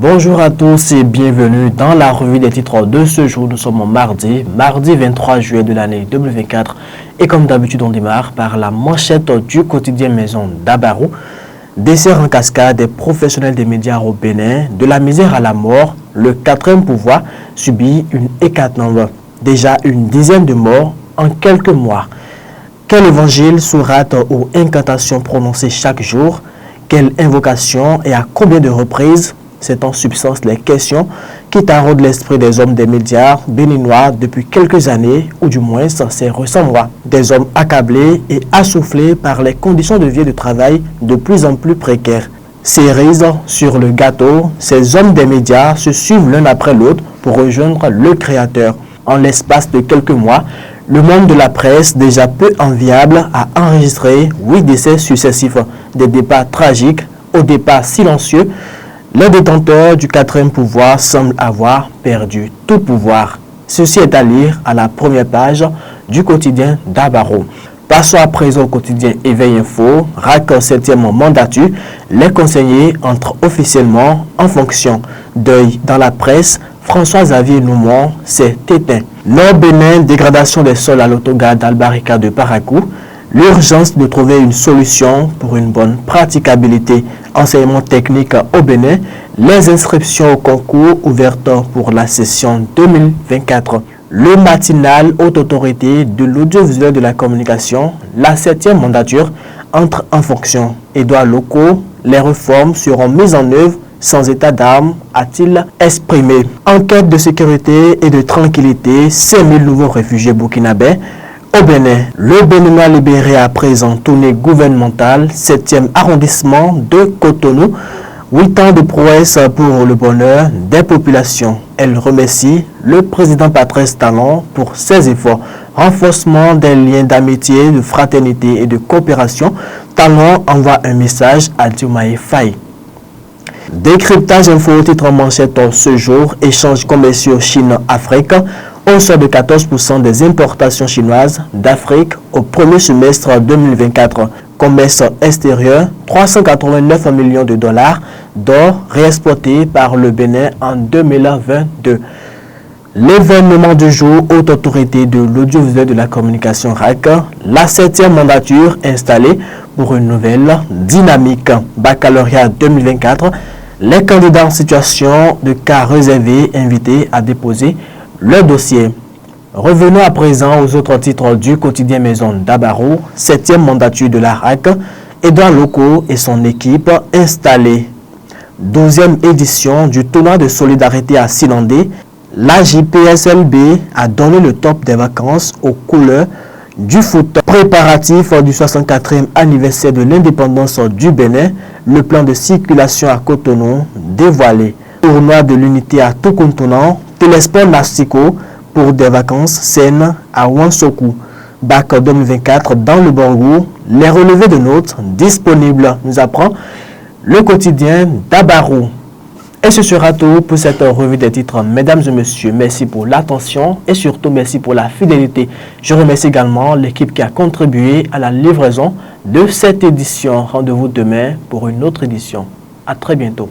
Bonjour à tous et bienvenue dans la revue des titres de ce jour. Nous sommes mardi 23 juillet de l'année 2024 et comme d'habitude on démarre par la manchette du quotidien Maison d'Abarou. Dessert en cascade des professionnels des médias au Bénin, de la misère à la mort, le quatrième pouvoir subit une hécatombe. Déjà une dizaine de morts en quelques mois. Quel évangile, sourate ou incantation prononcée chaque jour? Quelle invocation et à combien de reprises? C'est en substance les questions qui taraudent l'esprit des hommes des médias béninois depuis quelques années, ou du moins ces récents mois. Des hommes accablés et assoufflés par les conditions de vie et de travail de plus en plus précaires. Cerise sur le gâteau, ces hommes des médias se suivent l'un après l'autre pour rejoindre le Créateur. En l'espace de quelques mois, le monde de la presse, déjà peu enviable, a enregistré 8 décès successifs, des départs tragiques, au départ silencieux. Les détenteurs du quatrième pouvoir semblent avoir perdu tout pouvoir. Ceci est à lire à la première page du quotidien d'Abarou. Passons à présent au quotidien Éveil Info. RAC 7e mandature, les conseillers entrent officiellement en fonction. Deuil dans la presse, François-Xavier Noumon s'est éteint. Nord Bénin, dégradation des sols à l'autogare d'Albarika de Parakou. L'urgence de trouver une solution pour une bonne praticabilité. Enseignement technique au Bénin, les inscriptions au concours ouvertes pour la session 2024. Le matinal Haute Autorité de l'audiovisuel de la communication, la 7e mandature entre en fonction. Édouard Locaux, les réformes seront mises en œuvre sans état d'armes, a-t-il exprimé. Enquête de sécurité et de tranquillité, 5000 nouveaux réfugiés burkinabés. Au Bénin, le Béninois libéré à présent tournée gouvernementale, 7e arrondissement de Cotonou. 8 ans de prouesse pour le bonheur des populations. Elle remercie le président Patrice Talon pour ses efforts. Renforcement des liens d'amitié, de fraternité et de coopération. Talon envoie un message à Diomaye Faye. Décryptage info, titre en manchette ce jour, échanges commerciaux Chine-Afrique. Hausse de 14% des importations chinoises d'Afrique au premier semestre 2024. Commerce extérieur, 389 millions de dollars d'or réexportés par le Bénin en 2022. L'événement du jour, Haute Autorité de l'audiovisuel de la communication RAC, la 7e mandature installée pour une nouvelle dynamique. Baccalauréat 2024, les candidats en situation de cas réservé invités à déposer le dossier. Revenons à présent aux autres titres du quotidien Maison d'Abarou. 7e mandature de la RAC, Édouard Locaux et son équipe installés. 12e édition du tournoi de solidarité à Silendé. La JPSLB a donné le top des vacances aux couleurs du foot. Préparatif du 64e anniversaire de l'indépendance du Bénin, le plan de circulation à Cotonou dévoilé. Tournoi de l'unité à tout contenant. Télésport Nastico pour des vacances saines à Wansoku. Bac 2024 dans le Borgou. Les relevés de notes disponibles, nous apprend le quotidien d'Abarou. Et ce sera tout pour cette revue des titres. Mesdames et messieurs, merci pour l'attention et surtout merci pour la fidélité. Je remercie également l'équipe qui a contribué à la livraison de cette édition. Rendez-vous demain pour une autre édition. À très bientôt.